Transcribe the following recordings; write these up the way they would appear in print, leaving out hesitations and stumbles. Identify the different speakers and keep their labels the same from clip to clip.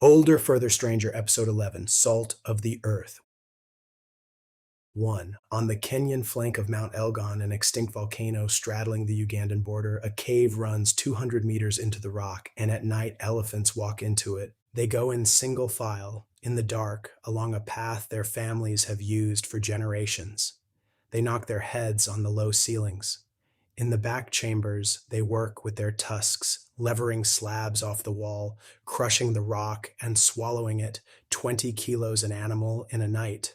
Speaker 1: Older, Further Stranger, Episode 11, Salt of the Earth. 1. On the Kenyan flank of Mount Elgon, an extinct volcano straddling the Ugandan border, a cave runs 200 meters into the rock, and at night elephants walk into it. They go in single file, in the dark, along a path their families have used for generations. They knock their heads on the low ceilings. In the back chambers, they work with their tusks, levering slabs off the wall, crushing the rock and swallowing it, 20 kilos an animal in a night.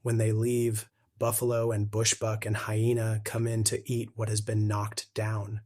Speaker 1: When they leave, buffalo and bushbuck and hyena come in to eat what has been knocked down.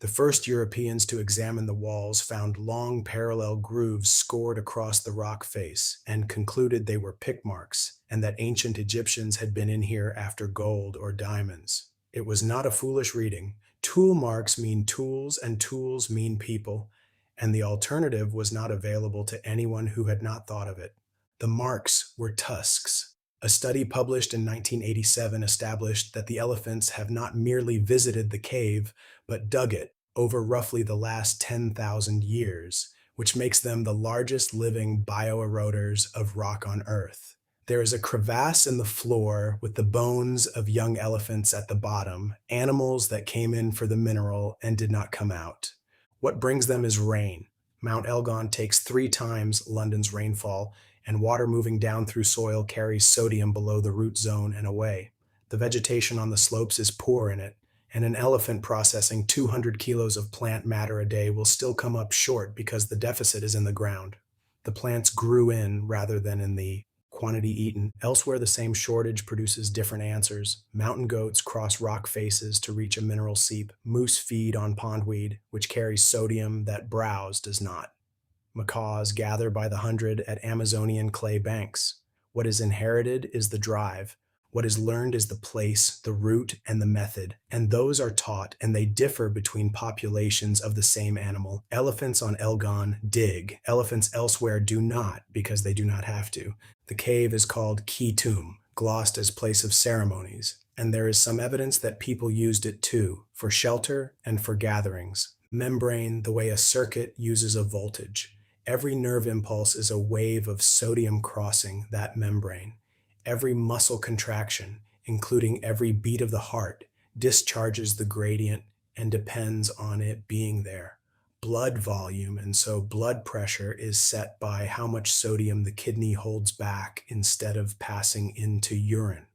Speaker 1: The first Europeans to examine the walls found long parallel grooves scored across the rock face and concluded they were pick marks and that ancient Egyptians had been in here after gold or diamonds. It was not a foolish reading. Tool marks mean tools and tools mean people, and the alternative was not available to anyone who had not thought of it. The marks were tusks. A study published in 1987 established that the elephants have not merely visited the cave, but dug it over roughly the last 10,000 years, which makes them the largest living bioeroders of rock on Earth. There is a crevasse in the floor with the bones of young elephants at the bottom, animals that came in for the mineral and did not come out. What brings them is rain. Mount Elgon takes 3 times London's rainfall, and water moving down through soil carries sodium below the root zone and away. The vegetation on the slopes is poor in it, and an elephant processing 200 kilos of plant matter a day will still come up short because the deficit is in the ground. The plants grew in rather than in the quantity eaten. Elsewhere, the same shortage produces different answers. Mountain goats cross rock faces to reach a mineral seep. Moose feed on pondweed, which carries sodium that browse does not. Macaws gather by the hundred at Amazonian clay banks. What is inherited is the drive. What is learned is the place, the route, and the method, and those are taught, and they differ between populations of the same animal. Elephants on Elgon dig. Elephants elsewhere do not, because they do not have to. The cave is called Kitum, glossed as place of ceremonies, and there is some evidence that people used it too, for shelter and for gatherings. Membrane, the way a circuit uses a voltage. Every nerve impulse is a wave of sodium crossing that membrane. Every muscle contraction, including every beat of the heart, discharges the gradient and depends on it being there. Blood volume, and so blood pressure, is set by how much sodium the kidney holds back instead of passing into urine.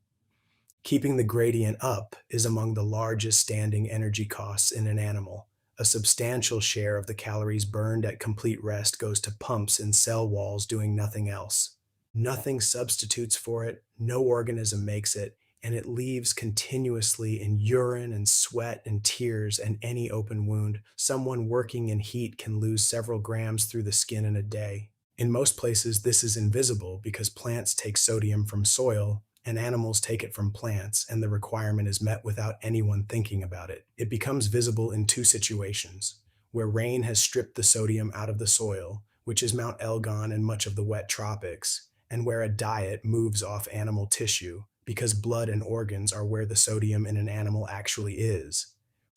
Speaker 1: Keeping the gradient up is among the largest standing energy costs in an animal. A substantial share of the calories burned at complete rest goes to pumps in cell walls doing nothing else. Nothing substitutes for it, no organism makes it, and it leaves continuously in urine and sweat and tears and any open wound. Someone working in heat can lose several grams through the skin in a day. In most places, this is invisible because plants take sodium from soil and animals take it from plants, and the requirement is met without anyone thinking about it. It becomes visible in 2 situations: where rain has stripped the sodium out of the soil, which is Mount Elgon and much of the wet tropics, and where a diet moves off animal tissue, because blood and organs are where the sodium in an animal actually is.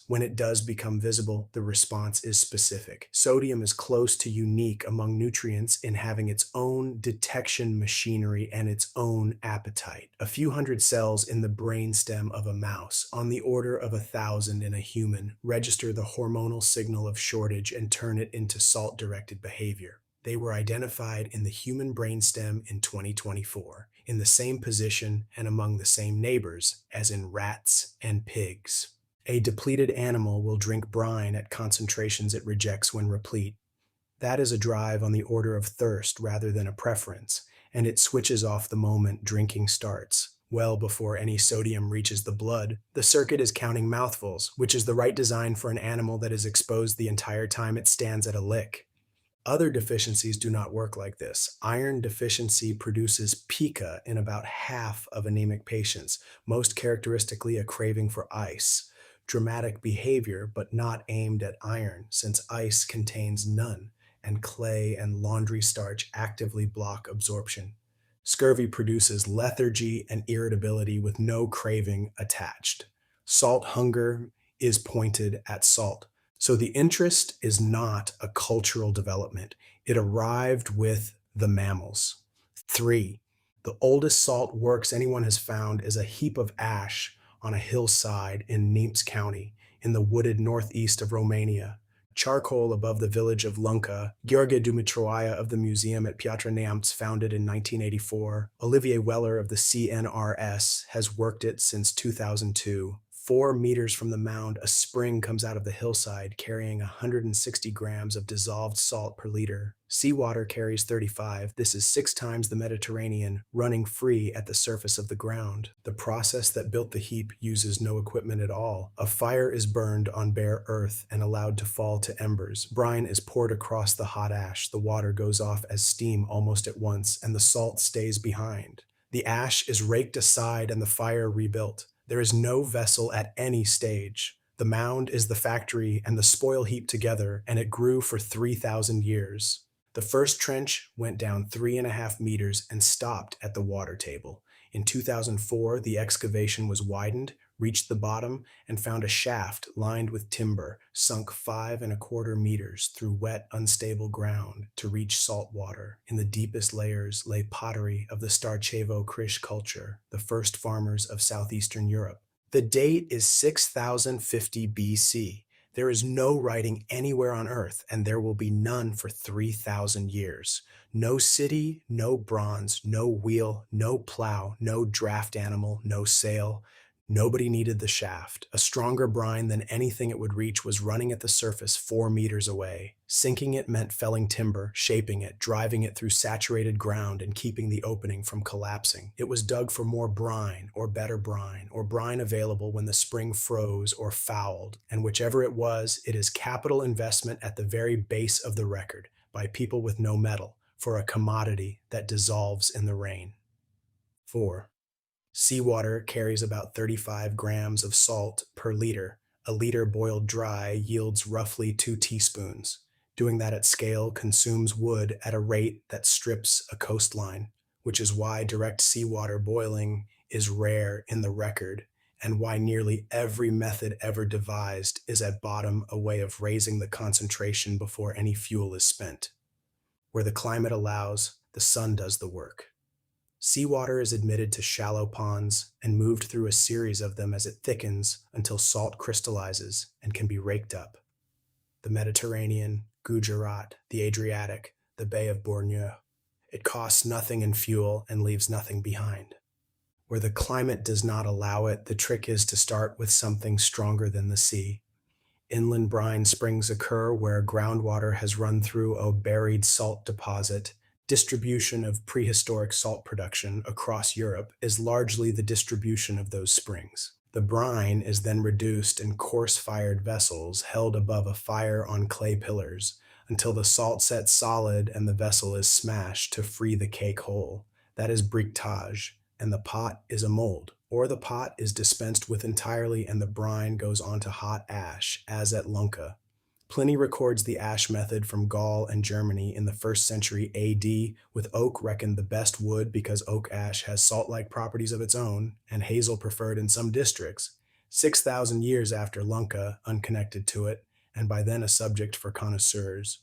Speaker 1: When it does become visible, the response is specific. Sodium is close to unique among nutrients in having its own detection machinery and its own appetite. A few hundred cells in the brainstem of a mouse, on the order of 1,000 in a human, register the hormonal signal of shortage and turn it into salt-directed behavior. They were identified in the human brainstem in 2024, in the same position and among the same neighbors as in rats and pigs. A depleted animal will drink brine at concentrations it rejects when replete. That is a drive on the order of thirst rather than a preference, and it switches off the moment drinking starts. Well before any sodium reaches the blood, the circuit is counting mouthfuls, which is the right design for an animal that is exposed the entire time it stands at a lick. Other deficiencies do not work like this. Iron deficiency produces pica in about half of anemic patients, most characteristically a craving for ice. Dramatic behavior, but not aimed at iron, since ice contains none, and clay and laundry starch actively block absorption. Scurvy produces lethargy and irritability with no craving attached. Salt hunger is pointed at salt. So the interest is not a cultural development. It arrived with the mammals. 3. The oldest salt works anyone has found is a heap of ash on a hillside in Neaps County, in the wooded northeast of Romania. Charcoal above the village of Lunca, Gheorghe Dumitroaia of the museum at Piatra Neamț founded in 1984. Olivier Weller of the CNRS has worked it since 2002. 4 meters from the mound, a spring comes out of the hillside carrying 160 grams of dissolved salt per liter. Seawater carries 35. This is 6 times the Mediterranean, running free at the surface of the ground. The process that built the heap uses no equipment at all. A fire is burned on bare earth and allowed to fall to embers. Brine is poured across the hot ash. The water goes off as steam almost at once, and the salt stays behind. The ash is raked aside and the fire rebuilt. There is no vessel at any stage. The mound is the factory and the spoil heap together, and it grew for 3,000 years. The first trench went down 3.5 meters and stopped at the water table. In 2004, the excavation was widened, reached the bottom, and found a shaft lined with timber, sunk 5.25 meters through wet, unstable ground to reach salt water. In the deepest layers lay pottery of the Starcevo Krish culture, the first farmers of southeastern Europe. The date is 6050 BC. There is no writing anywhere on Earth, and there will be none for 3,000 years. No city, no bronze, no wheel, no plow, no draft animal, no sail. Nobody needed the shaft. A stronger brine than anything it would reach was running at the surface 4 meters away. Sinking it meant felling timber, shaping it, driving it through saturated ground, and keeping the opening from collapsing. It was dug for more brine, or better brine, or brine available when the spring froze or fouled. And whichever it was, it is capital investment at the very base of the record, by people with no metal, for a commodity that dissolves in the rain. 4. Seawater carries about 35 grams of salt per liter. A liter boiled dry yields roughly 2 teaspoons. Doing that at scale consumes wood at a rate that strips a coastline, which is why direct seawater boiling is rare in the record, and why nearly every method ever devised is at bottom a way of raising the concentration before any fuel is spent. Where the climate allows, the sun does the work. Seawater is admitted to shallow ponds and moved through a series of them as it thickens until salt crystallizes and can be raked up. The Mediterranean, Gujarat, the Adriatic, the Bay of Borneo. It costs nothing in fuel and leaves nothing behind. Where the climate does not allow it, the trick is to start with something stronger than the sea. Inland brine springs occur where groundwater has run through a buried salt deposit. Distribution of prehistoric salt production across Europe is largely the distribution of those springs. The brine is then reduced in coarse-fired vessels held above a fire on clay pillars until the salt sets solid and the vessel is smashed to free the cake whole. That is briquetage, and the pot is a mold. Or the pot is dispensed with entirely and the brine goes onto hot ash, as at Lunca. Pliny records the ash method from Gaul and Germany in the 1st century AD, with oak reckoned the best wood because oak ash has salt-like properties of its own, and hazel preferred in some districts. 6,000 years after Lunca, unconnected to it, and by then a subject for connoisseurs.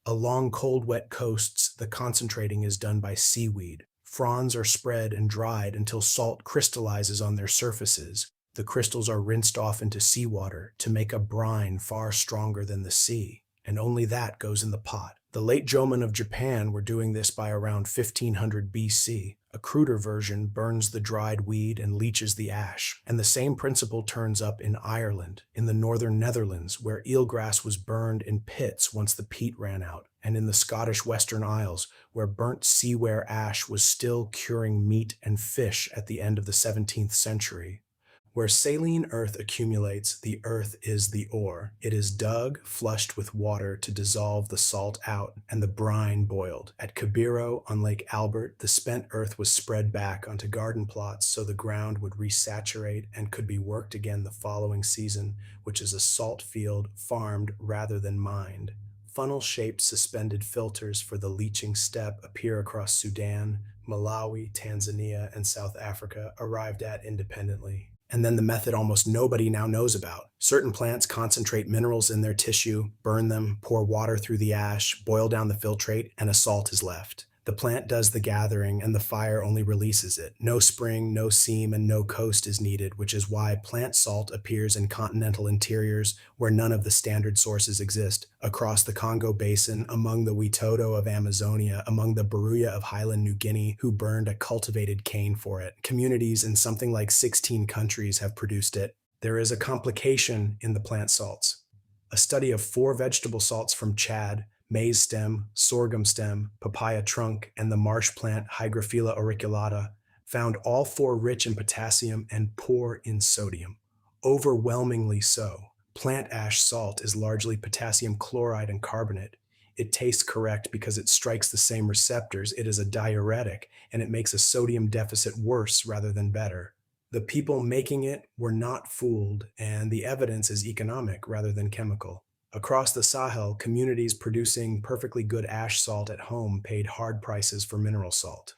Speaker 1: Along cold, wet coasts, the concentrating is done by seaweed. Fronds are spread and dried until salt crystallizes on their surfaces. The crystals are rinsed off into seawater to make a brine far stronger than the sea, and only that goes in the pot. The late Jomon of Japan were doing this by around 1500 BC. A cruder version burns the dried weed and leaches the ash, and the same principle turns up in Ireland, in the northern Netherlands, where eelgrass was burned in pits once the peat ran out, and in the Scottish Western Isles, where burnt seaware ash was still curing meat and fish at the end of the 17th century. Where saline earth accumulates, the earth is the ore. It is dug, flushed with water to dissolve the salt out, and the brine boiled. At Cabiro on Lake Albert, the spent earth was spread back onto garden plots so the ground would resaturate and could be worked again the following season, which is a salt field farmed rather than mined. Funnel-shaped suspended filters for the leaching step appear across Sudan, Malawi, Tanzania, and South Africa, arrived at independently. And then the method almost nobody now knows about. Certain plants concentrate minerals in their tissue, burn them, pour water through the ash, boil down the filtrate, and a salt is left. The plant does the gathering, and the fire only releases it. No spring, no seam, and no coast is needed, which is why plant salt appears in continental interiors where none of the standard sources exist, across the Congo Basin, among the Witoto of Amazonia, among the Baruya of Highland New Guinea, who burned a cultivated cane for it. Communities in something like 16 countries have produced it. There is a complication in the plant salts. A study of 4 vegetable salts from Chad, maize stem, sorghum stem, papaya trunk, and the marsh plant Hygrophila auriculata, found all 4 rich in potassium and poor in sodium. Overwhelmingly so. Plant ash salt is largely potassium chloride and carbonate. It tastes correct because it strikes the same receptors. It is a diuretic, and it makes a sodium deficit worse rather than better. The people making it were not fooled, and the evidence is economic rather than chemical. Across the Sahel, communities producing perfectly good ash salt at home paid hard prices for mineral salt.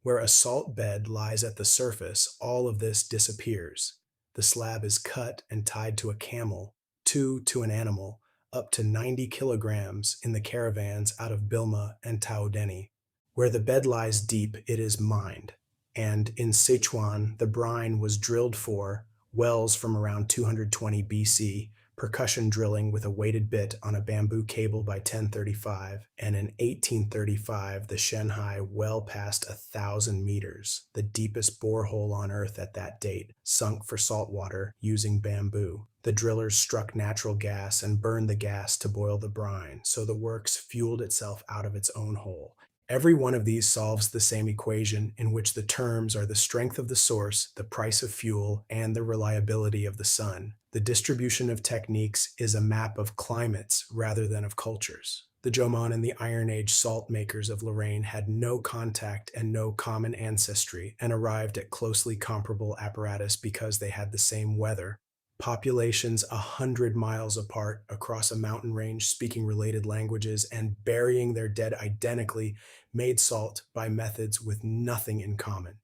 Speaker 1: Where a salt bed lies at the surface, all of this disappears. The slab is cut and tied to a camel, 2 to an animal, up to 90 kilograms in the caravans out of Bilma and Taodeni. Where the bed lies deep, it is mined. And in Sichuan, the brine was drilled for wells from around 220 BC, percussion drilling with a weighted bit on a bamboo cable by 1035, and in 1835 the Shenhai well past 1,000 meters, the deepest borehole on Earth at that date, sunk for salt water using bamboo. The drillers struck natural gas and burned the gas to boil the brine, so the works fueled itself out of its own hole. Every one of these solves the same equation in which the terms are the strength of the source, the price of fuel, and the reliability of the sun. The distribution of techniques is a map of climates rather than of cultures. The Jomon and the Iron Age salt makers of Lorraine had no contact and no common ancestry, and arrived at closely comparable apparatus because they had the same weather. Populations 100 miles apart across a mountain range speaking related languages and burying their dead identically made salt by methods with nothing in common.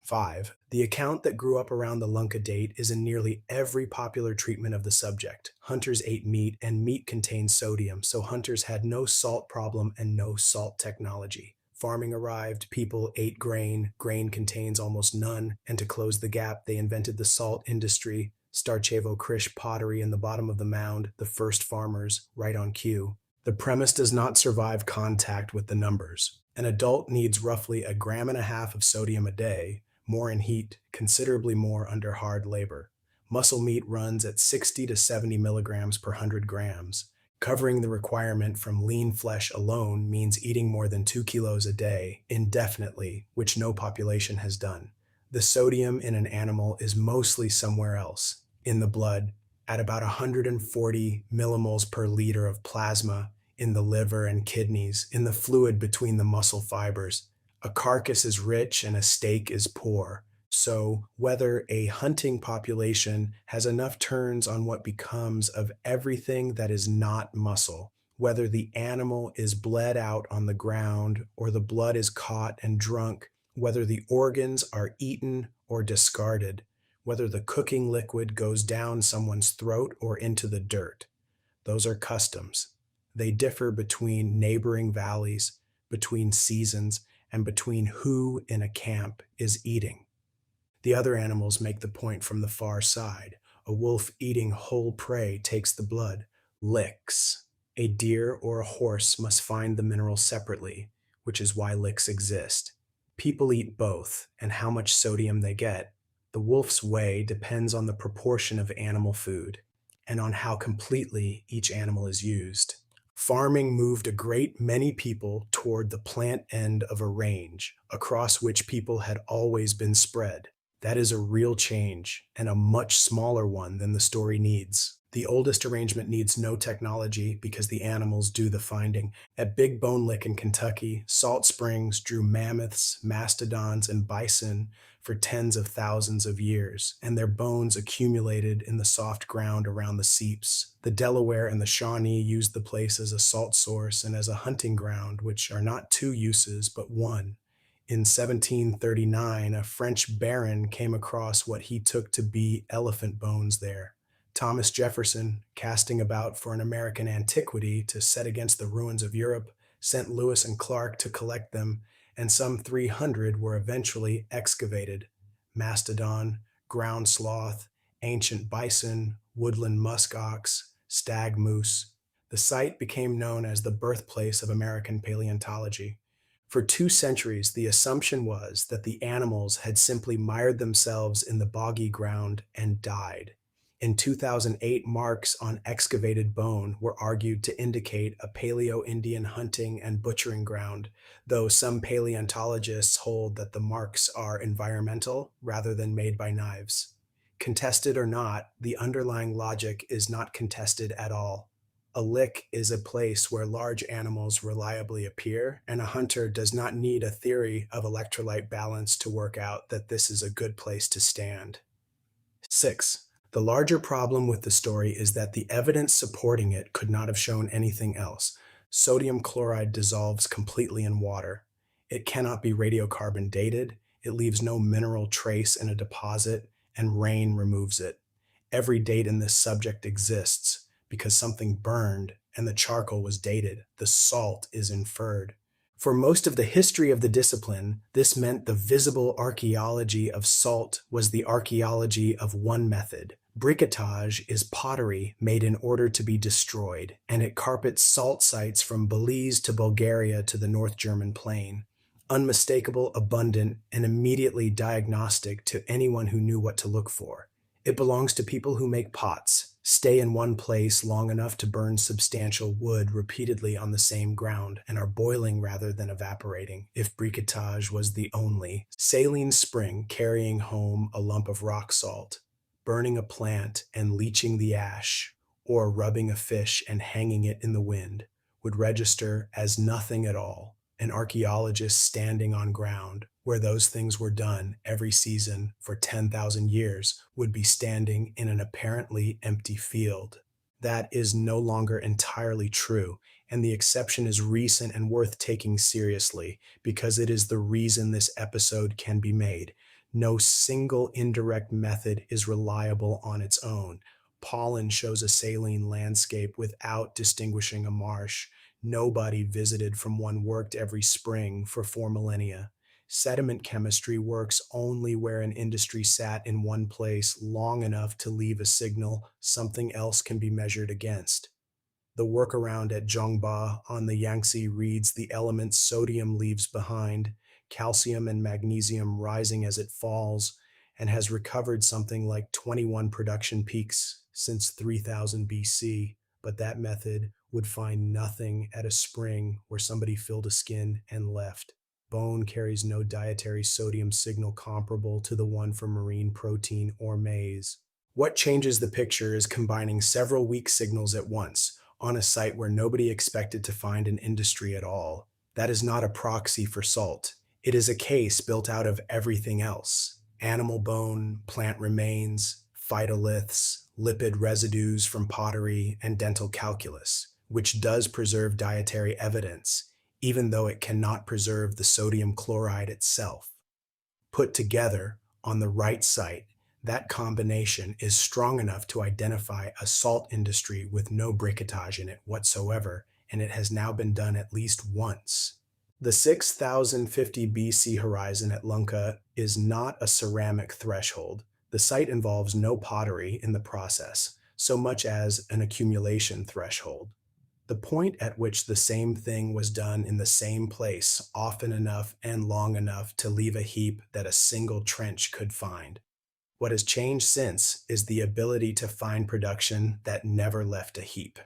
Speaker 1: 5. The account that grew up around the Lunka date is in nearly every popular treatment of the subject. Hunters ate meat, and meat contained sodium, so hunters had no salt problem and no salt technology. Farming arrived, people ate grain, grain contains almost none, and to close the gap, they invented the salt industry, Starchevo Krish pottery in the bottom of the mound, the first farmers, right on cue. The premise does not survive contact with the numbers. An adult needs roughly 1.5 grams of sodium a day, more in heat, considerably more under hard labor. Muscle meat runs at 60 to 70 milligrams per 100 grams. Covering the requirement from lean flesh alone means eating more than 2 kilos a day, indefinitely, which no population has done. The sodium in an animal is mostly somewhere else, in the blood, at about 140 millimoles per liter of plasma, in the liver and kidneys, in the fluid between the muscle fibers. A carcass is rich and a steak is poor. So whether a hunting population has enough turns on what becomes of everything that is not muscle, whether the animal is bled out on the ground or the blood is caught and drunk, whether the organs are eaten or discarded, whether the cooking liquid goes down someone's throat or into the dirt. Those are customs. They differ between neighboring valleys, between seasons, and between who in a camp is eating. The other animals make the point from the far side. A wolf eating whole prey takes the blood, licks. A deer or a horse must find the mineral separately, which is why licks exist. People eat both, and how much sodium they get. The wolf's way depends on the proportion of animal food, and on how completely each animal is used. Farming moved a great many people toward the plant end of a range, across which people had always been spread. That is a real change, and a much smaller one than the story needs. The oldest arrangement needs no technology because the animals do the finding. At Big Bone Lick in Kentucky, salt springs drew mammoths, mastodons, and bison for tens of thousands of years, and their bones accumulated in the soft ground around the seeps. The Delaware and the Shawnee used the place as a salt source and as a hunting ground, which are not 2 uses, but 1. In 1739, a French baron came across what he took to be elephant bones there. Thomas Jefferson, casting about for an American antiquity to set against the ruins of Europe, sent Lewis and Clark to collect them, and some 300 were eventually excavated. Mastodon, ground sloth, ancient bison, woodland musk ox, stag moose. The site became known as the birthplace of American paleontology. For 2 centuries, the assumption was that the animals had simply mired themselves in the boggy ground and died. In 2008, marks on excavated bone were argued to indicate a Paleo-Indian hunting and butchering ground, though some paleontologists hold that the marks are environmental rather than made by knives. Contested or not, the underlying logic is not contested at all. A lick is a place where large animals reliably appear, and a hunter does not need a theory of electrolyte balance to work out that this is a good place to stand. 6. The larger problem with the story is that the evidence supporting it could not have shown anything else. Sodium chloride dissolves completely in water. It cannot be radiocarbon dated, it leaves no mineral trace in a deposit, and rain removes it. Every date in this subject exists because something burned and the charcoal was dated. The salt is inferred. For most of the history of the discipline, this meant the visible archaeology of salt was the archaeology of one method. Bricotage is pottery made in order to be destroyed, and it carpets salt sites from Belize to Bulgaria to the North German plain. Unmistakable, abundant, and immediately diagnostic to anyone who knew what to look for. It belongs to people who make pots, stay in one place long enough to burn substantial wood repeatedly on the same ground, and are boiling rather than evaporating, if bricotage was the only. Saline spring carrying home a lump of rock salt, burning a plant and leaching the ash, or rubbing a fish and hanging it in the wind, would register as nothing at all. An archaeologist standing on ground where those things were done every season for 10,000 years would be standing in an apparently empty field. That is no longer entirely true, and the exception is recent and worth taking seriously because it is the reason this episode can be made. No single indirect method is reliable on its own. Pollen shows a saline landscape without distinguishing a marsh. Nobody visited from one worked every spring for 4 millennia. Sediment chemistry works only where an industry sat in one place long enough to leave a signal something else can be measured against. The workaround at Zhongba on the Yangtze reads the elements sodium leaves behind, calcium and magnesium rising as it falls, and has recovered something like 21 production peaks since 3000 BC, but that method would find nothing at a spring where somebody filled a skin and left. Bone carries no dietary sodium signal comparable to the one for marine protein or maize. What changes the picture is combining several weak signals at once on a site where nobody expected to find an industry at all. That is not a proxy for salt. It is a case built out of everything else. Animal bone, plant remains, phytoliths, lipid residues from pottery, and dental calculus, which does preserve dietary evidence, even though it cannot preserve the sodium chloride itself. Put together, on the right site, that combination is strong enough to identify a salt industry with no bricotage in it whatsoever, and it has now been done at least once. The 6050 BC horizon at Lunka is not a ceramic threshold. The site involves no pottery in the process, so much as an accumulation threshold. The point at which the same thing was done in the same place often enough and long enough to leave a heap that a single trench could find. What has changed since is the ability to find production that never left a heap.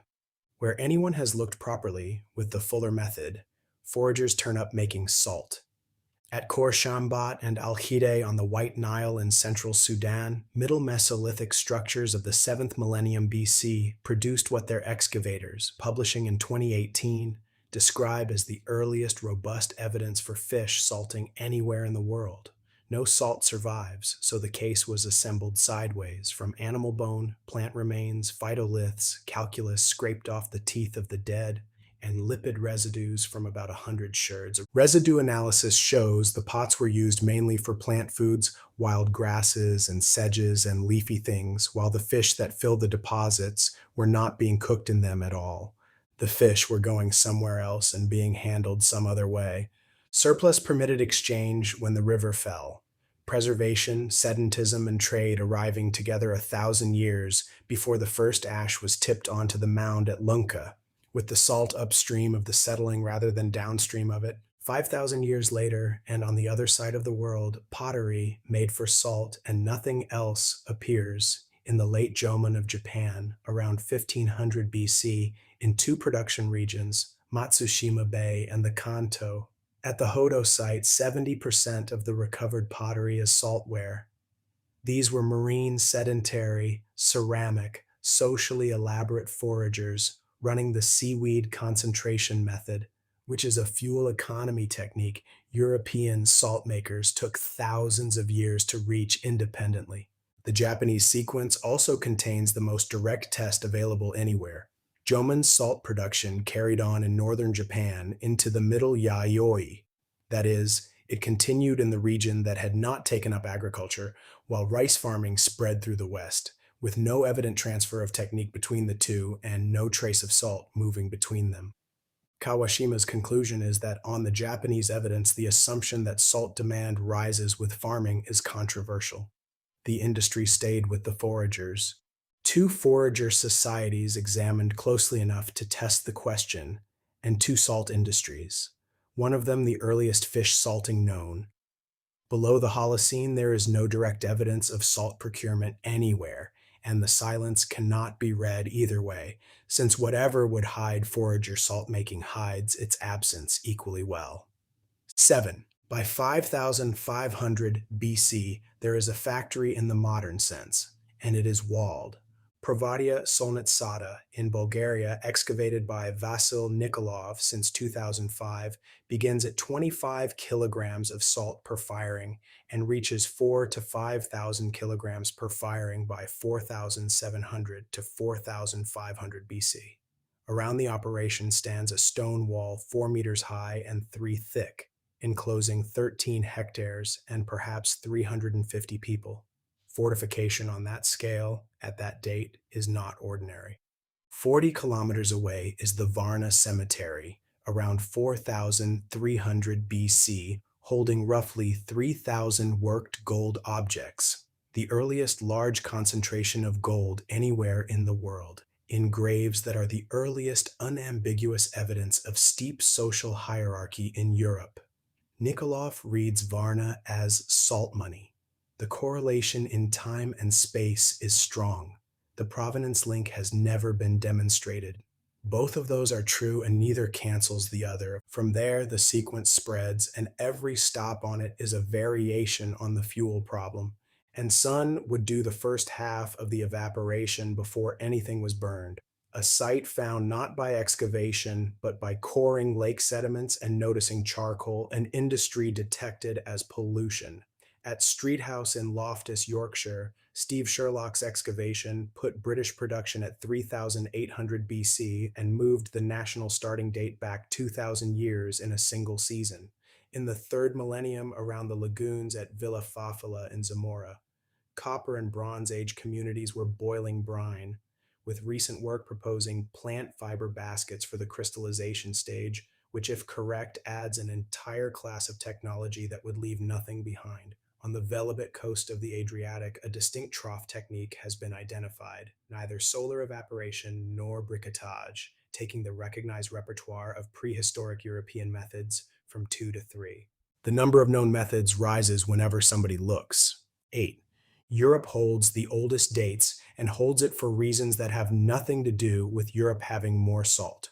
Speaker 1: Where anyone has looked properly with the Fuller method, foragers turn up making salt. At Khor Shambat and Al-Khideh on the White Nile in central Sudan, Middle Mesolithic structures of the 7th millennium BC produced what their excavators, publishing in 2018, describe as the earliest robust evidence for fish salting anywhere in the world. No salt survives, so the case was assembled sideways from animal bone, plant remains, phytoliths, calculus scraped off the teeth of the dead, and lipid residues from about 100 sherds. Residue analysis shows the pots were used mainly for plant foods, wild grasses and sedges and leafy things, while the fish that filled the deposits were not being cooked in them at all. The fish were going somewhere else and being handled some other way. Surplus permitted exchange when the river fell. Preservation, sedentism, and trade arriving together 1,000 years before the first ash was tipped onto the mound at Lunca, with the salt upstream of the settling rather than downstream of it. 5,000 years later, and on the other side of the world, pottery made for salt and nothing else appears in the late Jomon of Japan around 1500 BC in two production regions, Matsushima Bay and the Kanto. At the Hodo site, 70% of the recovered pottery is saltware. These were marine, sedentary, ceramic, socially elaborate foragers running the seaweed concentration method, which is a fuel economy technique European salt makers took thousands of years to reach independently. The Japanese sequence also contains the most direct test available anywhere. Jomon's salt production carried on in northern Japan into the middle Yayoi. That is, it continued in the region that had not taken up agriculture, while rice farming spread through the west, with no evident transfer of technique between the two and no trace of salt moving between them. Kawashima's conclusion is that on the Japanese evidence, the assumption that salt demand rises with farming is controversial. The industry stayed with the foragers. Two forager societies examined closely enough to test the question, and two salt industries. One of them the earliest fish salting known. Below the Holocene, there is no direct evidence of salt procurement anywhere, and the silence cannot be read either way, since whatever would hide forager salt making hides its absence equally well. 7. By 5500 BC, there is a factory in the modern sense, and it is walled. Provadia Solnitsata in Bulgaria, excavated by Vasil Nikolov since 2005, begins at 25 kilograms of salt per firing and reaches 4 to 5,000 kilograms per firing by 4,700 to 4,500 BC. Around the operation stands a stone wall 4 meters high and 3 thick, enclosing 13 hectares and perhaps 350 people. Fortification on that scale, at that date, is not ordinary. 40 kilometers away is the Varna Cemetery, around 4,300 BC, holding roughly 3,000 worked gold objects, the earliest large concentration of gold anywhere in the world, in graves that are the earliest unambiguous evidence of steep social hierarchy in Europe. Nikolov reads Varna as salt money. The correlation in time and space is strong. The provenance link has never been demonstrated. Both of those are true and neither cancels the other. From there, the sequence spreads, and every stop on it is a variation on the fuel problem. And sun would do the first half of the evaporation before anything was burned. A site found not by excavation, but by coring lake sediments and noticing charcoal, an industry detected as pollution. At Street House in Loftus, Yorkshire, Steve Sherlock's excavation put British production at 3,800 BC and moved the national starting date back 2,000 years in a single season. In the third millennium, around the lagoons at Villa Fafila in Zamora, Copper and Bronze Age communities were boiling brine, with recent work proposing plant fiber baskets for the crystallization stage, which, if correct, adds an entire class of technology that would leave nothing behind. On the Velebit coast of the Adriatic, a distinct trough technique has been identified, neither solar evaporation nor briquetage, taking the recognized repertoire of prehistoric European methods from 2 to 3. The number of known methods rises whenever somebody looks. 8. Europe holds the oldest dates and holds it for reasons that have nothing to do with Europe having more salt.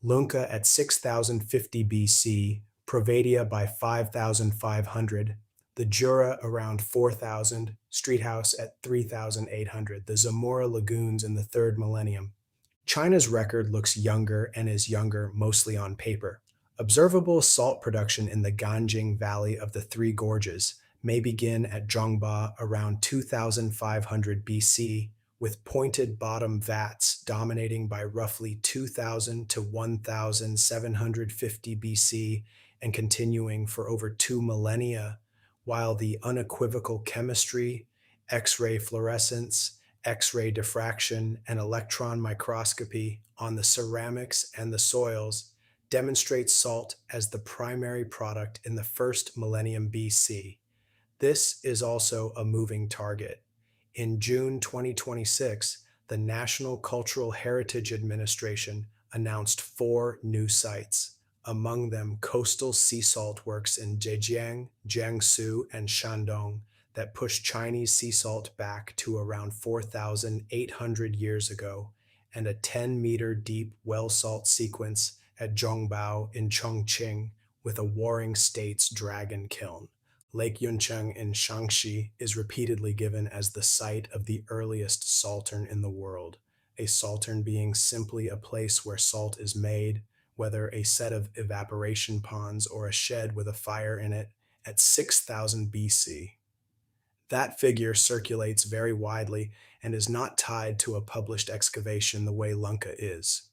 Speaker 1: Lunca at 6050 BC, Provadia by 5500, the Jura around 4,000, Street House at 3,800, the Zamora lagoons in the third millennium. China's record looks younger and is younger mostly on paper. Observable salt production in the Ganjing Valley of the Three Gorges may begin at Zhongba around 2500 BC, with pointed bottom vats dominating by roughly 2000 to 1750 BC and continuing for over 2 millennia, while the unequivocal chemistry, X ray fluorescence, X ray diffraction, and electron microscopy on the ceramics and the soils demonstrates salt as the primary product in the first millennium BC. This is also a moving target. In June 2026, the National Cultural Heritage Administration announced 4 new sites, among them coastal sea salt works in Zhejiang, Jiangsu, and Shandong that push Chinese sea salt back to around 4,800 years ago, and a 10-meter deep well salt sequence at Zhongbao in Chongqing with a Warring States dragon kiln. Lake Yuncheng in Shaanxi is repeatedly given as the site of the earliest saltern in the world, a saltern being simply a place where salt is made, whether a set of evaporation ponds or a shed with a fire in it, at 6000 BC. That figure circulates very widely and is not tied to a published excavation the way Lunka is.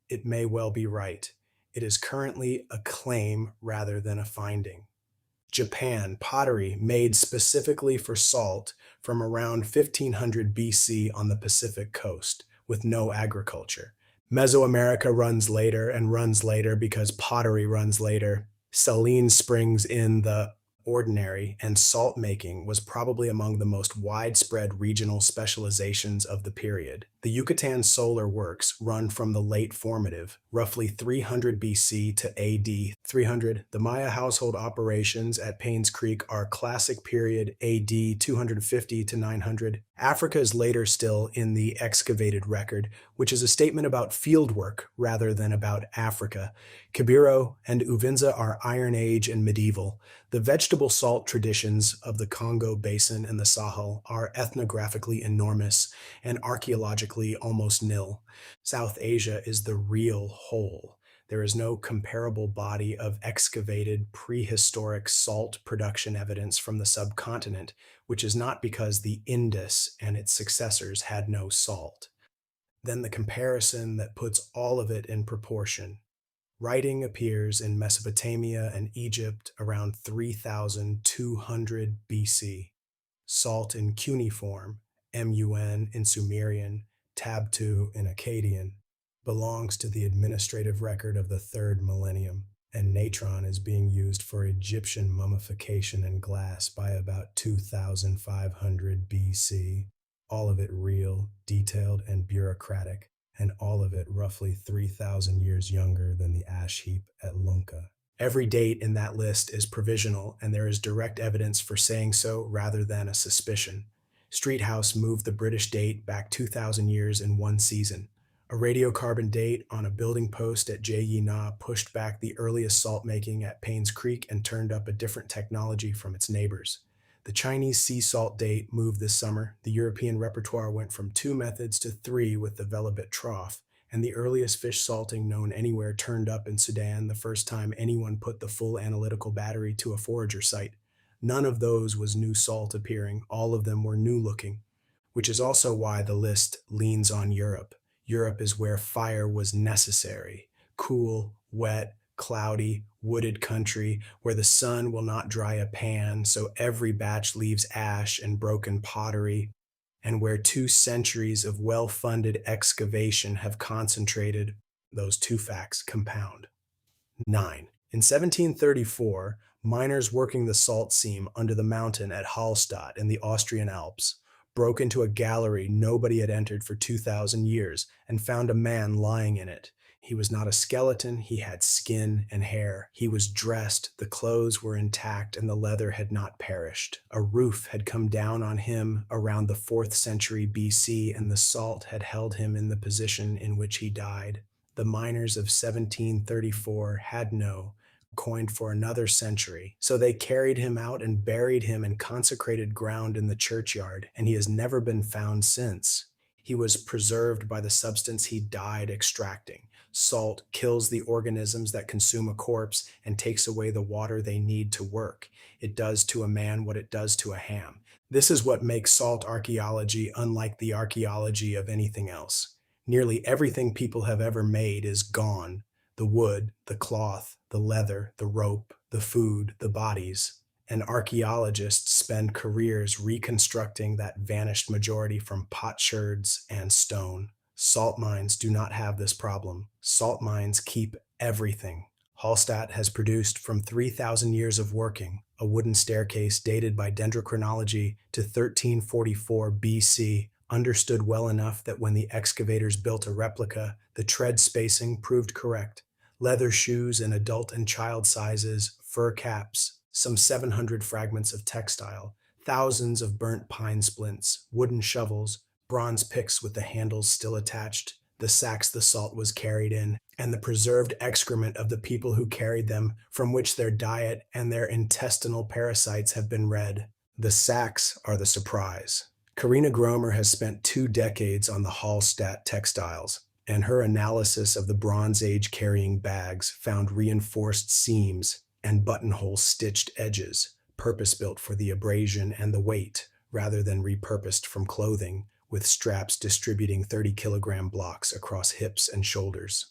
Speaker 1: It may well be right. It is currently a claim rather than a finding. Japan, pottery made specifically for salt from around 1500 BC on the Pacific coast, with no agriculture. Mesoamerica runs later because pottery runs later. Saline springs in the ordinary, and salt making was probably among the most widespread regional specializations of the period. The Yucatan solar works run from the late formative, roughly 300 BC to AD 300. The Maya household operations at Paynes Creek are classic period AD 250 to 900. Africa is later still in the excavated record, which is a statement about fieldwork rather than about Africa. Kibiro and Uvinza are Iron Age and medieval. The vegetable salt traditions of the Congo Basin and the Sahel are ethnographically enormous and archaeologically almost nil. South Asia is the real whole. There is no comparable body of excavated prehistoric salt production evidence from the subcontinent, which is not because the Indus and its successors had no salt. Then the comparison that puts all of it in proportion. Writing appears in Mesopotamia and Egypt around 3200 BC. Salt in cuneiform, MUN in Sumerian, Tabtu in Akkadian, belongs to the administrative record of the third millennium, and natron is being used for Egyptian mummification in glass by about 2500 BC. All of it real, detailed, and bureaucratic, and all of it roughly 3,000 years younger than the ash heap at Lunka. Every date in that list is provisional, and there is direct evidence for saying so rather than a suspicion. Streethouse moved the British date back 2,000 years in one season. A radiocarbon date on a building post at Yi Na pushed back the earliest salt making at Paynes Creek and turned up a different technology from its neighbors. The Chinese sea salt date moved this summer. The European repertoire went from 2 methods to 3 with the Velebit trough, and the earliest fish salting known anywhere turned up in Sudan the first time anyone put the full analytical battery to a forager site. None of those was new salt appearing, all of them were new looking, which is also why the list leans on Europe. Europe is where fire was necessary. Cool, wet, cloudy, wooded country where the sun will not dry a pan, so every batch leaves ash and broken pottery, and where 2 centuries of well-funded excavation have concentrated. Those 2 facts compound. 9. In 1734, miners working the salt seam under the mountain at Hallstatt in the Austrian Alps broke into a gallery nobody had entered for 2,000 years and found a man lying in it. He was not a skeleton, he had skin and hair. He was dressed, the clothes were intact, and the leather had not perished. A roof had come down on him around the 4th century BC, and the salt had held him in the position in which he died. The miners of 1734 had no coined for another century, so they carried him out and buried him in consecrated ground in the churchyard, and he has never been found since. He was preserved by the substance he died extracting, Salt kills the organisms that consume a corpse and takes away the water they need to work. It does to a man what it does to a ham. This is what makes salt archaeology unlike the archaeology of anything else. Nearly everything people have ever made is gone: the wood, the cloth, the leather, the rope, the food, the bodies. And archaeologists spend careers reconstructing that vanished majority from potsherds and stone. Salt mines do not have this problem. Salt mines keep everything. Hallstatt has produced from 3,000 years of working a wooden staircase dated by dendrochronology to 1344 BC, understood well enough that when the excavators built a replica, the tread spacing proved correct. Leather shoes in adult and child sizes, fur caps, some 700 fragments of textile, thousands of burnt pine splints, wooden shovels, bronze picks with the handles still attached, the sacks the salt was carried in, and the preserved excrement of the people who carried them, from which their diet and their intestinal parasites have been read. The sacks are the surprise. Karina Gromer has spent 2 decades on the Hallstatt textiles, and her analysis of the Bronze Age carrying bags found reinforced seams and buttonhole stitched edges, purpose-built for the abrasion and the weight, rather than repurposed from clothing, with straps distributing 30-kilogram blocks across hips and shoulders.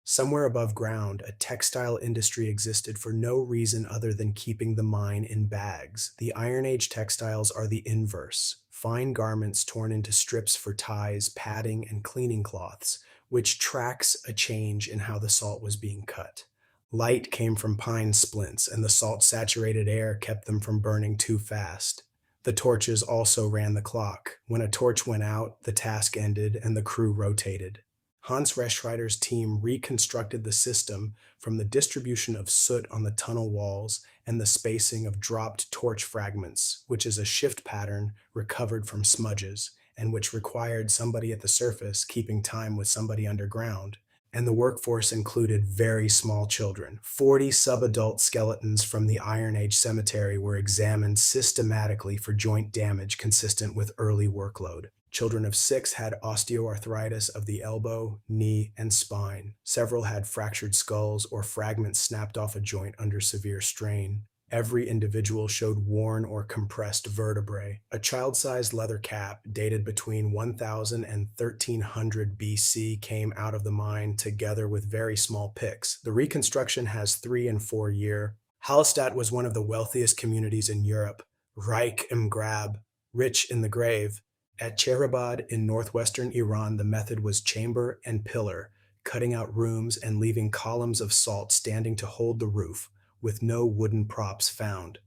Speaker 1: Somewhere above ground, a textile industry existed for no reason other than keeping the mine in bags. The Iron Age textiles are the inverse: fine garments torn into strips for ties, padding, and cleaning cloths, which tracks a change in how the salt was being cut. Light came from pine splints, and the salt-saturated air kept them from burning too fast. The torches also ran the clock. When a torch went out, the task ended and the crew rotated. Hans Reschreiter's team reconstructed the system from the distribution of soot on the tunnel walls and the spacing of dropped torch fragments, which is a shift pattern recovered from smudges, and which required somebody at the surface keeping time with somebody underground. And the workforce included very small children. 40 subadult skeletons from the Iron Age cemetery were examined systematically for joint damage consistent with early workload. Children of 6 had osteoarthritis of the elbow, knee, and spine. Several had fractured skulls or fragments snapped off a joint under severe strain. Every individual showed worn or compressed vertebrae. A child-sized leather cap dated between 1000 and 1300 BC came out of the mine together with very small picks. The reconstruction has 3 and 4 year. Hallstatt was one of the wealthiest communities in Europe. Reich im Grab, rich in the grave. At Cherabad in northwestern Iran, the method was chamber and pillar, cutting out rooms and leaving columns of salt standing to hold the roof, with no wooden props found.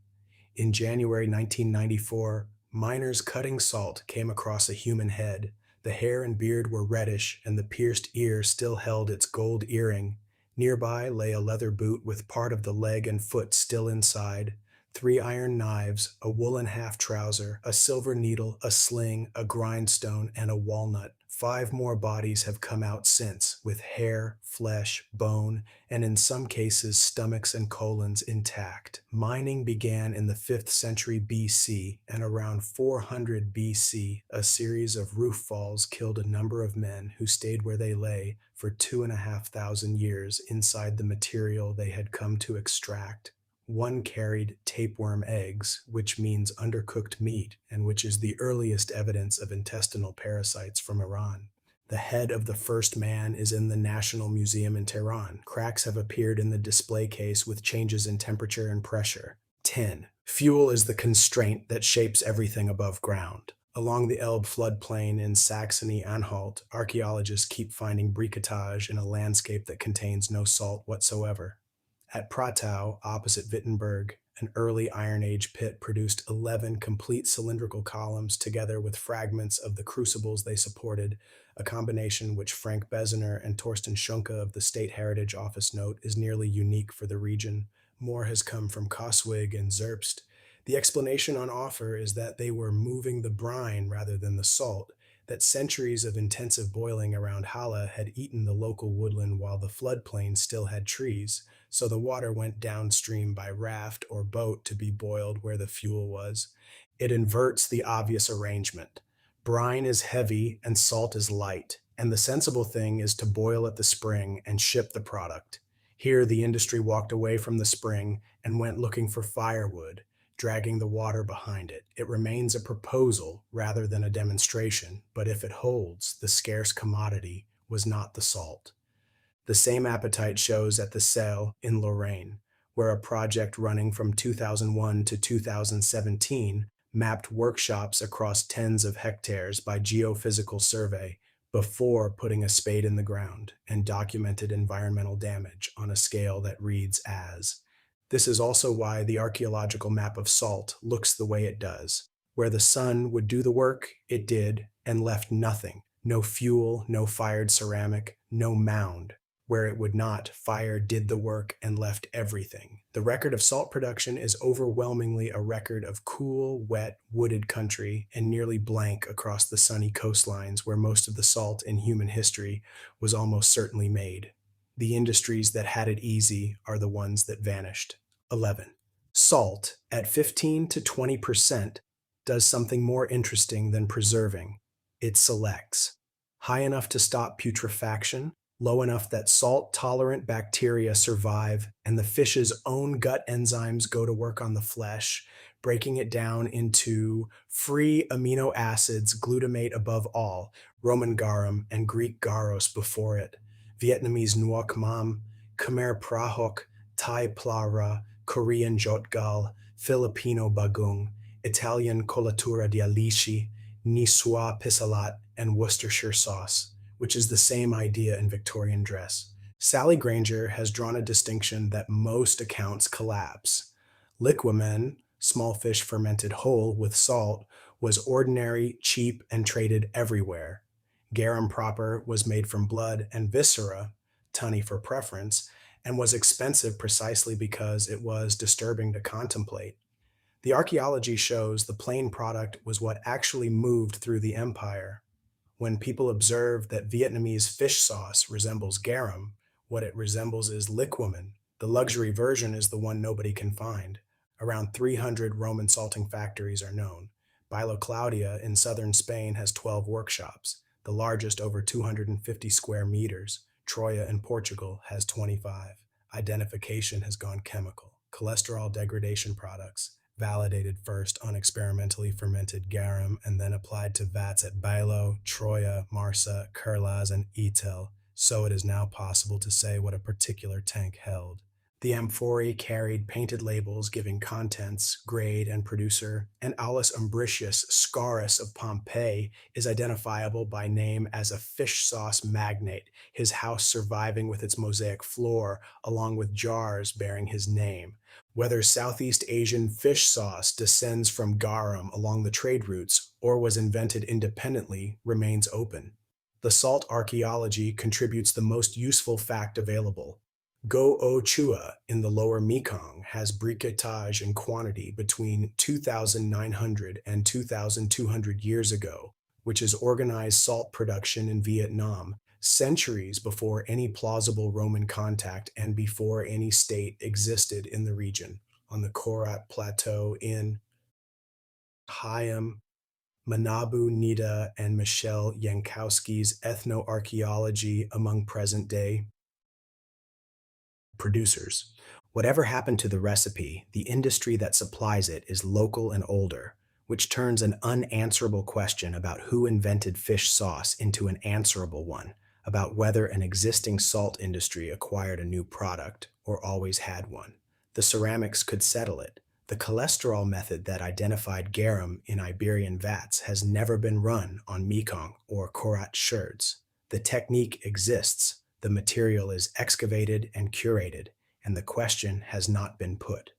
Speaker 1: In January 1994, miners cutting salt came across a human head. The hair and beard were reddish, and the pierced ear still held its gold earring. Nearby lay a leather boot with part of the leg and foot still inside, 3 iron knives, a woolen half trouser, a silver needle, a sling, a grindstone, and a walnut. 5 more bodies have come out since, with hair, flesh, bone, and in some cases stomachs and colons intact. Mining began in the 5th century BC, and around 400 BC, a series of roof falls killed a number of men who stayed where they lay for 2,500 years inside the material they had come to extract. One carried tapeworm eggs, which means undercooked meat, and which is the earliest evidence of intestinal parasites from Iran. The head of the first man is in the National Museum in Tehran. Cracks have appeared in the display case with changes in temperature and pressure. 10. Fuel is the constraint that shapes everything above ground. Along the Elbe floodplain in Saxony-Anhalt, archaeologists keep finding briquetage in a landscape that contains no salt whatsoever. At Prattau, opposite Wittenberg, an early Iron Age pit produced 11 complete cylindrical columns together with fragments of the crucibles they supported, a combination which Frank Bezener and Torsten Schunke of the State Heritage Office note is nearly unique for the region. More has come from Koswig and Zerbst. The explanation on offer is that they were moving the brine rather than the salt, that centuries of intensive boiling around Halle had eaten the local woodland while the floodplain still had trees, so the water went downstream by raft or boat to be boiled where the fuel was. It inverts the obvious arrangement. Brine is heavy and salt is light. And the sensible thing is to boil at the spring and ship the product. Here, the industry walked away from the spring and went looking for firewood, dragging the water behind it. It remains a proposal rather than a demonstration, but if it holds, the scarce commodity was not the salt. The same appetite shows at the Selle in Lorraine, where a project running from 2001 to 2017 mapped workshops across tens of hectares by geophysical survey before putting a spade in the ground and documented environmental damage on a scale that reads as. This is also why the archaeological map of salt looks the way it does. Where the sun would do the work, it did, and left nothing. No fuel, no fired ceramic, no mound. Where it would not, fire did the work and left everything. The record of salt production is overwhelmingly a record of cool, wet, wooded country and nearly blank across the sunny coastlines where most of the salt in human history was almost certainly made. The industries that had it easy are the ones that vanished. 11. Salt, at 15 to 20%, does something more interesting than preserving. It selects. High enough to stop putrefaction, low enough that salt-tolerant bacteria survive and the fish's own gut enzymes go to work on the flesh, breaking it down into free amino acids, glutamate above all, Roman garum and Greek garos before it, Vietnamese nuoc mam, Khmer prahok, Thai plara, Korean jotgal, Filipino bagung, Italian colatura di alici, Niçois pissalat, and Worcestershire sauce, which is the same idea in Victorian dress. Sally Granger has drawn a distinction that most accounts collapse. Liquamen, small fish fermented whole with salt, was ordinary, cheap, and traded everywhere. Garum proper was made from blood and viscera, tunny for preference, and was expensive precisely because it was disturbing to contemplate. The archaeology shows the plain product was what actually moved through the empire. When people observe that Vietnamese fish sauce resembles garum, what it resembles is liquamen. The luxury version is the one nobody can find. Around 300 Roman salting factories are known. Bilo Claudia in southern Spain has 12 workshops, the largest over 250 square meters. Troya in Portugal has 25. Identification has gone chemical. Cholesterol degradation products, validated first on experimentally fermented garum and then applied to vats at Bilo, Troya, Marsa, Kurlaz, and Etel, so it is now possible to say what a particular tank held. The amphorae carried painted labels giving contents, grade, and producer, and Aulus Umbricius Scaurus of Pompeii is identifiable by name as a fish sauce magnate, his house surviving with its mosaic floor, along with jars bearing his name. Whether Southeast Asian fish sauce descends from garum along the trade routes or was invented independently remains open. The salt archaeology contributes the most useful fact available. Go-O Chua in the lower Mekong has briquetage in quantity between 2,900 and 2,200 years ago, which is organized salt production in Vietnam, centuries before any plausible Roman contact and before any state existed in the region. On the Korat Plateau in Hayam, Manabu Nida and Michelle Yankowski's Ethnoarchaeology Among Present-Day Producers. Whatever happened to the recipe, the industry that supplies it is local and older, which turns an unanswerable question about who invented fish sauce into an answerable one, about whether an existing salt industry acquired a new product or always had one. The ceramics could settle it. The cholesterol method that identified garum in Iberian vats has never been run on Mekong or Korat sherds. The technique exists. The material is excavated and curated, and the question has not been put.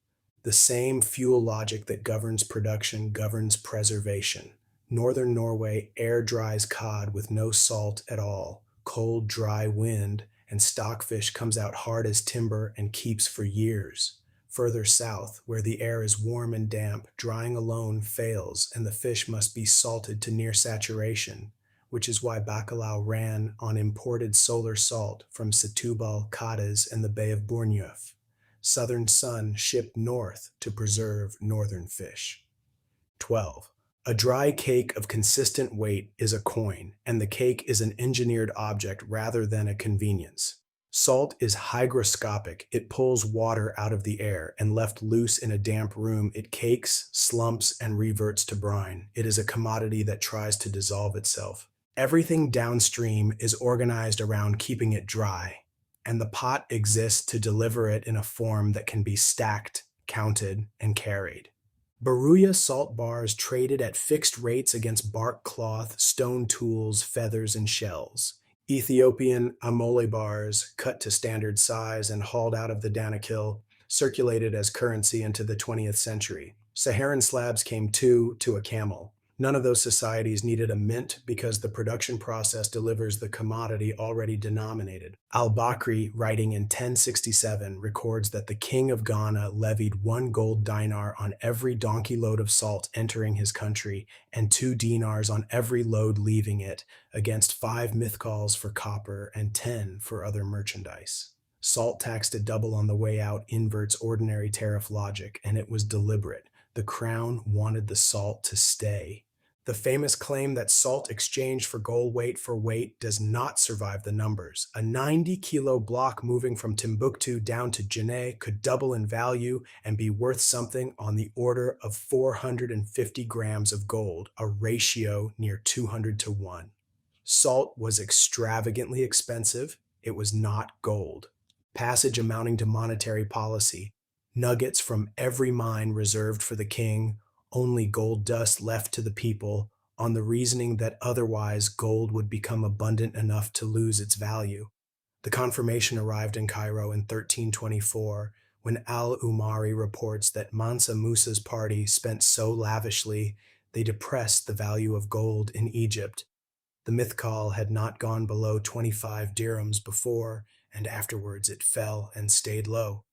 Speaker 1: The same fuel logic that governs production governs preservation. Northern Norway air dries cod with no salt at all, cold, dry wind, and stockfish comes out hard as timber and keeps for years. Further south, where the air is warm and damp, drying alone fails, and the fish must be salted to near saturation, which is why bacalao ran on imported solar salt from Setúbal, Cádiz, and the Bay of Bournemouth. Southern sun shipped north to preserve northern fish. 12. A dry cake of consistent weight is a coin, and the cake is an engineered object rather than a convenience. Salt is hygroscopic. It pulls water out of the air, and left loose in a damp room, it cakes, slumps, and reverts to brine. It is a commodity that tries to dissolve itself. Everything downstream is organized around keeping it dry, and the pot exists to deliver it in a form that can be stacked, counted, and carried. Baruya salt bars traded at fixed rates against bark cloth, stone tools, feathers, and shells. Ethiopian amole bars, cut to standard size and hauled out of the Danakil, circulated as currency into the 20th century. Saharan slabs came to a camel. None of those societies needed a mint because the production process delivers the commodity already denominated. Al-Bakri, writing in 1067, records that the king of Ghana levied 1 gold dinar on every donkey load of salt entering his country and 2 dinars on every load leaving it, against 5 mithqals for copper and 10 for other merchandise. Salt taxed at double on the way out inverts ordinary tariff logic, and it was deliberate. The crown wanted the salt to stay. The famous claim that salt exchanged for gold weight for weight does not survive the numbers. A 90-kilo block moving from Timbuktu down to Janneh could double in value and be worth something on the order of 450 grams of gold, a ratio near 200 to 1. Salt was extravagantly expensive. It was not gold. Passage amounting to monetary policy. Nuggets from every mine reserved for the king, only gold dust left to the people, on the reasoning that otherwise gold would become abundant enough to lose its value. The confirmation arrived in Cairo in 1324 when al-Umari reports that Mansa Musa's party spent so lavishly they depressed the value of gold in Egypt. The mithqal had not gone below 25 dirhams before, and afterwards it fell and stayed low.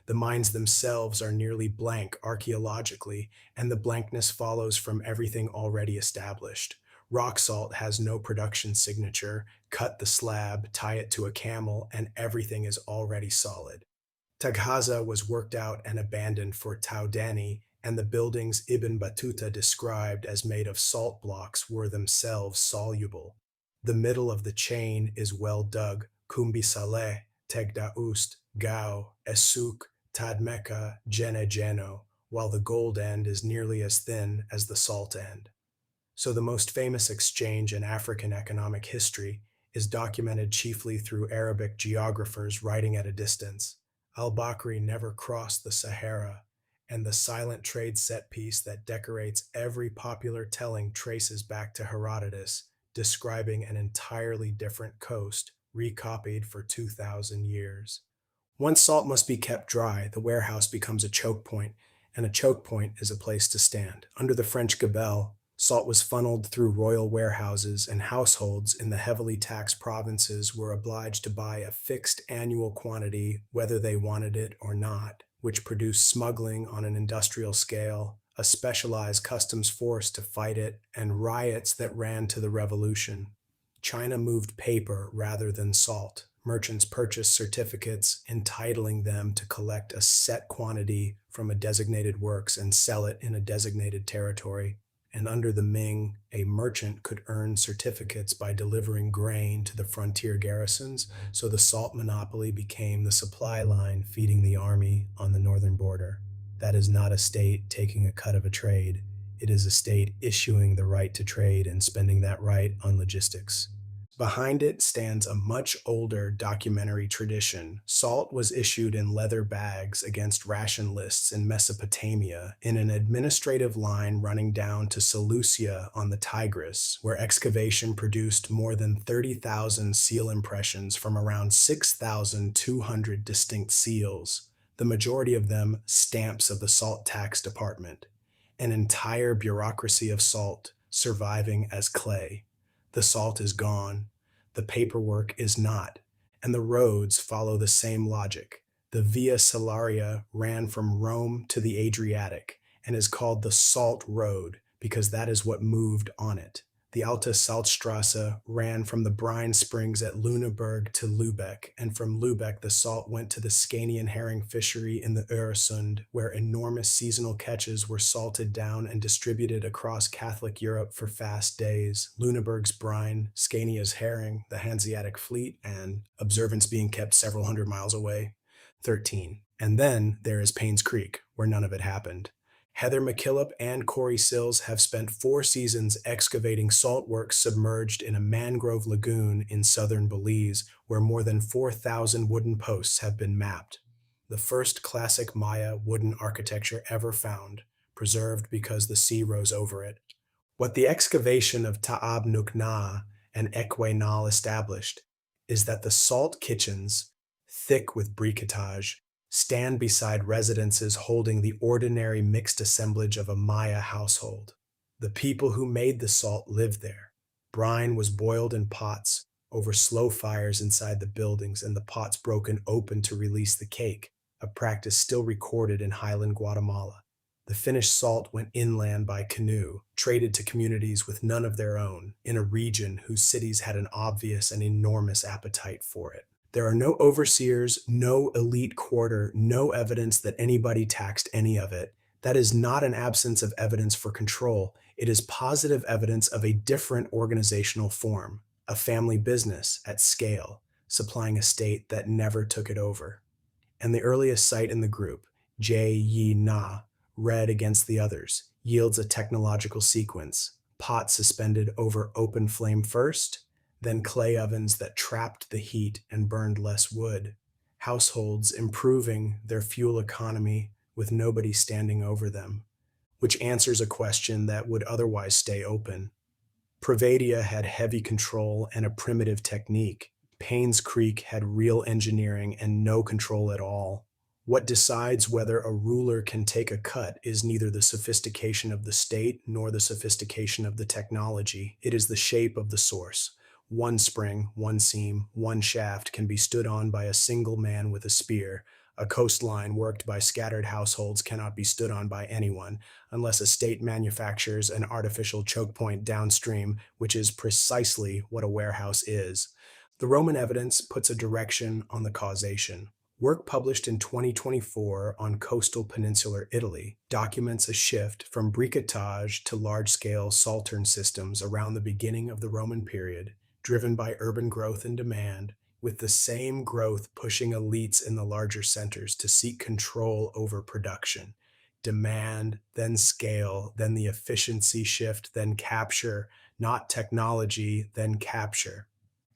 Speaker 1: The mines themselves are nearly blank archaeologically, and the blankness follows from everything already established. Rock salt has no production signature. Cut the slab, tie it to a camel, and everything is already solid. Taghaza was worked out and abandoned for Taudani, and the buildings Ibn Battuta described as made of salt blocks were themselves soluble. The middle of the chain is well dug. Kumbi Saleh, Tegda Ust, Gao, Esuk, Tadmeka, Jene, while the gold end is nearly as thin as the salt end. So the most famous exchange in African economic history is documented chiefly through Arabic geographers writing at a distance. Al-Bakri never crossed the Sahara, and the silent trade set piece that decorates every popular telling traces back to Herodotus, describing an entirely different coast, recopied for 2,000 years. Once salt must be kept dry, the warehouse becomes a choke point, and a choke point is a place to stand. Under the French gabelle, salt was funneled through royal warehouses, and households in the heavily taxed provinces were obliged to buy a fixed annual quantity, whether they wanted it or not, which produced smuggling on an industrial scale, a specialized customs force to fight it, and riots that ran to the revolution. China moved paper rather than salt. Merchants purchased certificates entitling them to collect a set quantity from a designated works and sell it in a designated territory. And under the Ming, a merchant could earn certificates by delivering grain to the frontier garrisons, so the salt monopoly became the supply line feeding the army on the northern border. That is not a state taking a cut of a trade. It is a state issuing the right to trade and spending that right on logistics. Behind it stands a much older documentary tradition. Salt was issued in leather bags against ration lists in Mesopotamia in an administrative line running down to Seleucia on the Tigris, where excavation produced more than 30,000 seal impressions from around 6,200 distinct seals, the majority of them stamps of the salt tax department. An entire bureaucracy of salt surviving as clay. The salt is gone, the paperwork is not, and the roads follow the same logic. The Via Salaria ran from Rome to the Adriatic and is called the Salt Road because that is what moved on it. The Alte Salzstrasse ran from the brine springs at Lüneburg to Lübeck, and from Lübeck the salt went to the Scanian herring fishery in the Öresund, where enormous seasonal catches were salted down and distributed across Catholic Europe for fast days. Lüneburg's brine, Scania's herring, the Hanseatic fleet, and observance being kept several hundred miles away. 13. And then there is Payne's Creek, where none of it happened. Heather McKillop and Corey Sills have spent 4 seasons excavating salt works submerged in a mangrove lagoon in southern Belize, where more than 4,000 wooden posts have been mapped. The first classic Maya wooden architecture ever found, preserved because the sea rose over it. What the excavation of Ta'ab Nukna and Ekwenal established is that the salt kitchens, thick with briquetage, stand beside residences holding the ordinary mixed assemblage of a Maya household. The people who made the salt lived there. Brine was boiled in pots over slow fires inside the buildings, and the pots broken open to release the cake, a practice still recorded in highland Guatemala. The finished salt went inland by canoe, traded to communities with none of their own, in a region whose cities had an obvious and enormous appetite for it. There are no overseers, no elite quarter, no evidence that anybody taxed any of it. That is not an absence of evidence for control. It is positive evidence of a different organizational form, a family business at scale, supplying a state that never took it over. And the earliest site in the group, J Yi Na, red against the others, yields a technological sequence: pot suspended over open flame first, then clay ovens that trapped the heat and burned less wood, households improving their fuel economy with nobody standing over them, which answers a question that would otherwise stay open. Provadia had heavy control and a primitive technique. Payne's Creek had real engineering and no control at all. What decides whether a ruler can take a cut is neither the sophistication of the state nor the sophistication of the technology. It is the shape of the source. One spring, one seam, one shaft can be stood on by a single man with a spear. A coastline worked by scattered households cannot be stood on by anyone, unless a state manufactures an artificial choke point downstream, which is precisely what a warehouse is. The Roman evidence puts a direction on the causation. Work published in 2024 on coastal peninsular Italy documents a shift from briquetage to large-scale saltern systems around the beginning of the Roman period, driven by urban growth and demand, with the same growth pushing elites in the larger centers to seek control over production. Demand, then scale, then the efficiency shift, then capture, not technology, then capture.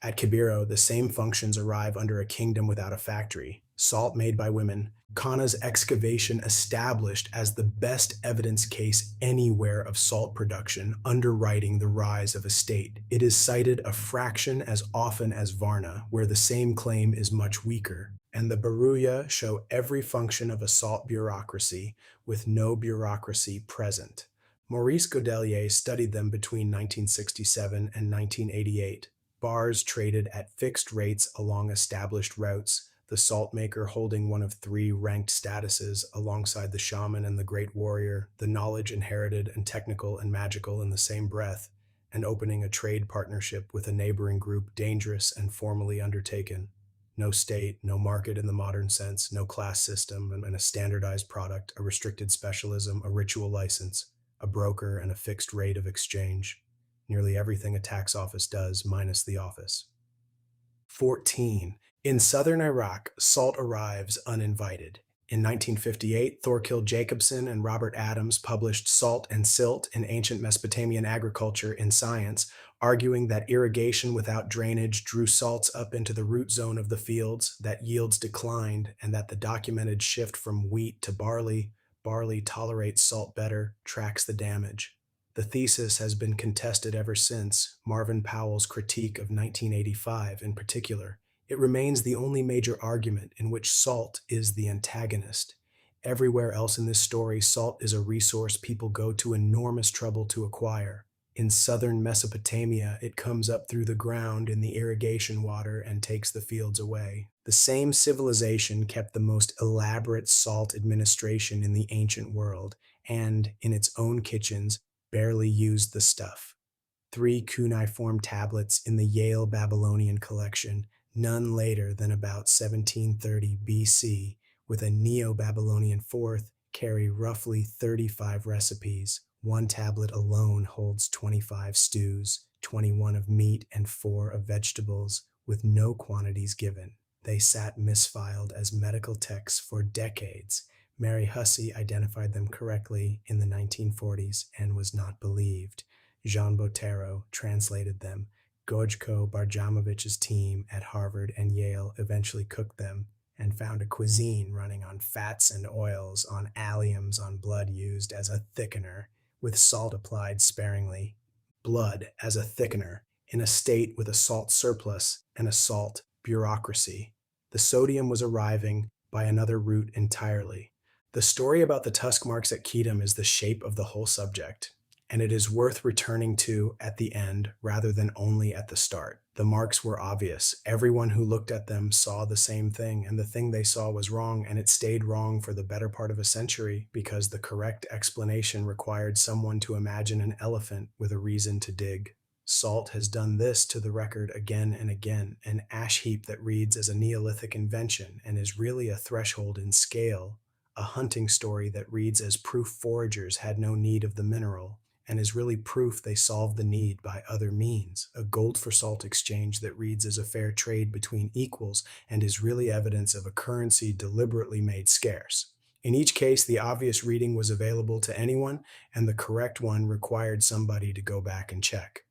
Speaker 1: At Kibiro, the same functions arrive under a kingdom without a factory. Salt made by women. Kana's excavation established as the best evidence case anywhere of salt production, underwriting the rise of a state. It is cited a fraction as often as Varna, where the same claim is much weaker. And the Baruya show every function of a salt bureaucracy, with no bureaucracy present. Maurice Godelier studied them between 1967 and 1988. Bars traded at fixed rates along established routes, the salt maker holding one of 3 ranked statuses alongside the shaman and the great warrior, the knowledge inherited and technical and magical in the same breath, and opening a trade partnership with a neighboring group dangerous and formally undertaken. No state, no market in the modern sense, no class system, and a standardized product, a restricted specialism, a ritual license, a broker, and a fixed rate of exchange. Nearly everything a tax office does, minus the office. 14. In southern Iraq, salt arrives uninvited. In 1958, Thorkild Jacobson and Robert Adams published Salt and Silt in Ancient Mesopotamian Agriculture in Science, arguing that irrigation without drainage drew salts up into the root zone of the fields, that yields declined, and that the documented shift from wheat to barley tolerates salt better, tracks the damage. The thesis has been contested ever since, Marvin Powell's critique of 1985 in particular. It remains the only major argument in which salt is the antagonist. Everywhere else in this story, salt is a resource people go to enormous trouble to acquire. In southern Mesopotamia, it comes up through the ground in the irrigation water and takes the fields away. The same civilization kept the most elaborate salt administration in the ancient world, and, in its own kitchens, barely used the stuff. three cuneiform tablets in the Yale Babylonian collection, none later than about 1730 BC, with a Neo-Babylonian fourth, carry roughly 35 recipes. One tablet alone holds 25 stews, 21 of meat and 4 of vegetables, with no quantities given. They sat misfiled as medical texts for decades. Mary Hussey identified them correctly in the 1940s and was not believed. Jean Bottero translated them. Gojko Barjamovich's team at Harvard and Yale eventually cooked them and found a cuisine running on fats and oils, on alliums, on blood used as a thickener, with salt applied sparingly. Blood as a thickener, in a state with a salt surplus and a salt bureaucracy. The sodium was arriving by another route entirely. The story about the tusk marks at Kedum is the shape of the whole subject, and it is worth returning to at the end rather than only at the start. The marks were obvious. Everyone who looked at them saw the same thing, and the thing they saw was wrong, and it stayed wrong for the better part of a century because the correct explanation required someone to imagine an elephant with a reason to dig. Salt has done this to the record again and again, an ash heap that reads as a Neolithic invention and is really a threshold in scale, a hunting story that reads as proof foragers had no need of the mineral, and is really proof they solved the need by other means, a gold for salt exchange that reads as a fair trade between equals and is really evidence of a currency deliberately made scarce. In each case, the obvious reading was available to anyone, and the correct one required somebody to go back and check.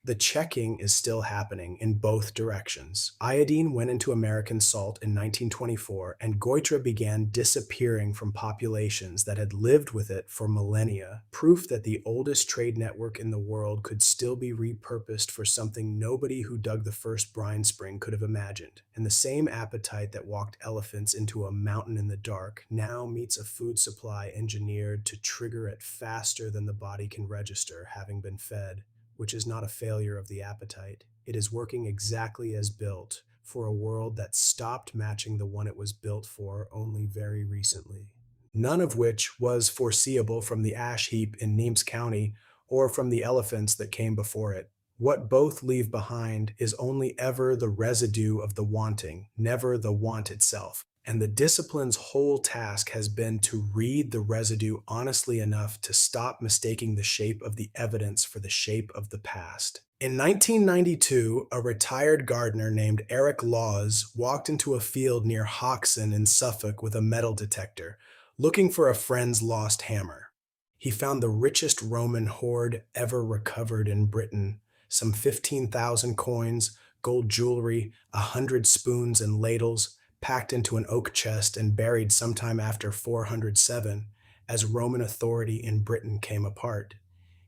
Speaker 1: The checking is still happening in both directions. Iodine went into American salt in 1924, and goitre began disappearing from populations that had lived with it for millennia, proof that the oldest trade network in the world could still be repurposed for something nobody who dug the first brine spring could have imagined. And the same appetite that walked elephants into a mountain in the dark now meets a food supply engineered to trigger it faster than the body can register, having been fed, which is not a failure of the appetite. It is working exactly as built for a world that stopped matching the one it was built for only very recently. None of which was foreseeable from the ash heap in Nîmes County or from the elephants that came before it. What both leave behind is only ever the residue of the wanting, never the want itself. And the discipline's whole task has been to read the residue honestly enough to stop mistaking the shape of the evidence for the shape of the past. In 1992, a retired gardener named Eric Laws walked into a field near Hoxton in Suffolk with a metal detector, looking for a friend's lost hammer. He found the richest Roman hoard ever recovered in Britain, some 15,000 coins, gold jewelry, 100 spoons and ladles, packed into an oak chest and buried sometime after 407, as Roman authority in Britain came apart.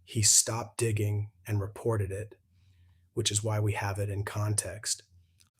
Speaker 1: He stopped digging and reported it, which is why we have it in context.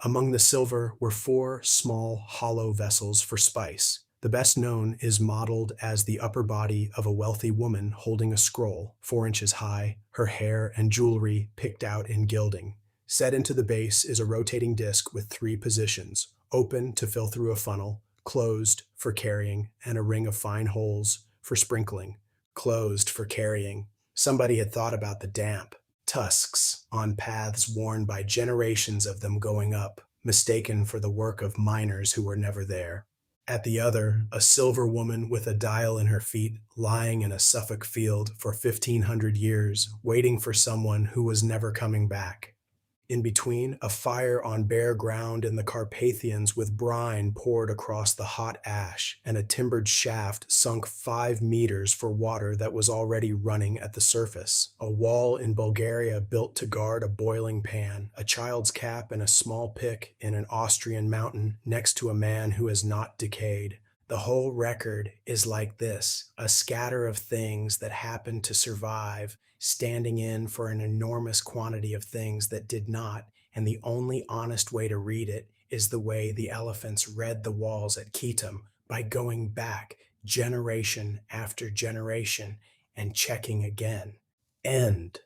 Speaker 1: Among the silver were 4 small hollow vessels for spice. The best known is modeled as the upper body of a wealthy woman holding a scroll, 4 inches high, her hair and jewelry picked out in gilding. Set into the base is a rotating disc with 3 positions: open to fill through a funnel, closed for carrying, and a ring of fine holes for sprinkling. Closed for carrying. Somebody had thought about the damp. Tusks on paths worn by generations of them going up, mistaken for the work of miners who were never there. At the other, a silver woman with a dial in her feet, lying in a Suffolk field for 1,500 years, waiting for someone who was never coming back. In between, a fire on bare ground in the Carpathians with brine poured across the hot ash, and a timbered shaft sunk 5 meters for water that was already running at the surface. A wall in Bulgaria built to guard a boiling pan, a child's cap and a small pick in an Austrian mountain next to a man who has not decayed. The whole record is like this, a scatter of things that happened to survive, standing in for an enormous quantity of things that did not, and the only honest way to read it is the way the elephants read the walls at Kedum, by going back generation after generation and checking again. End.